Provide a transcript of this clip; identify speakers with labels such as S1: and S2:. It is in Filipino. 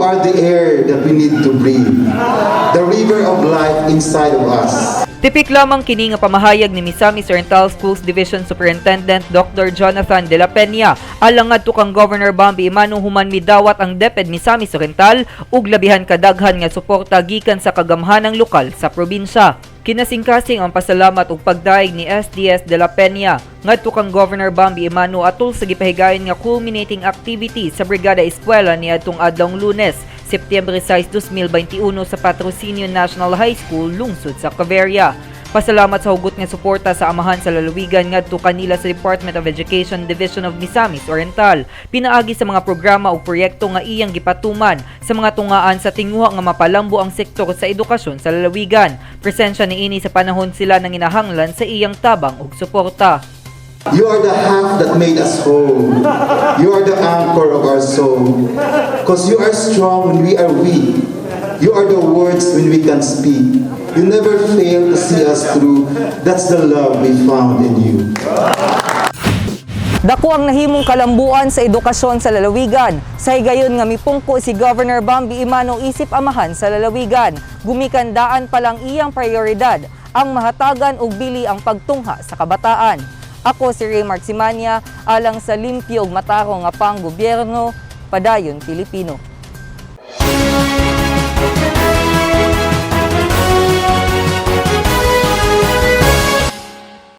S1: are the air that we need to breathe, the river of life inside of us.
S2: Tipik lamang kini nga pamahayag ni Misamis Oriental Schools Division Superintendent Dr. Jonathan de la Peña alang ngadto kang Governor Bambi Imano human midawat ang DepEd Misamis Oriental ug labihan kadaghan nga suporta gikan sa kagamhanang lokal sa probinsya. Kinasingkasing ang pasalamat ug pagdaig ni SDS de la Peña ngadto kang Governor Bambi Imano atol sa gipahigayon nga culminating activity sa Brigada Eskwela niadtong adlong Lunes, Setyembre 6, 2021 sa Patrocinio National High School, lungsod sa Claveria. Pasalamat sa hugot nga suporta sa amahan sa lalawigan ngadto kanila sa Department of Education Division of Misamis Oriental. Pinaagi sa mga programa ug proyekto nga iyang gipatuman sa mga tungaan sa tinguha nga mapalambo ang sektor sa edukasyon sa lalawigan. Presensya niini sa panahon sila nang inahanglan sa iyang tabang ug suporta.
S1: You are the half that made us whole. You are the anchor of our soul. Because you are strong when we are weak. You are the words when we can speak. You never fail to see us through. That's the love we found in you.
S2: Dako ang nahimong kalambuan sa edukasyon sa lalawigan. Sa higayon nga mipungko si Governor Bambi Imano isip amahan sa lalawigan. Gumikandaan pa lang iyang prioridad ang mahatagan ug bili ang pagtungha sa kabataan. Ako si Ray Marximania alang sa limpyo ug matarong nga panggobyerno, padayon Pilipino.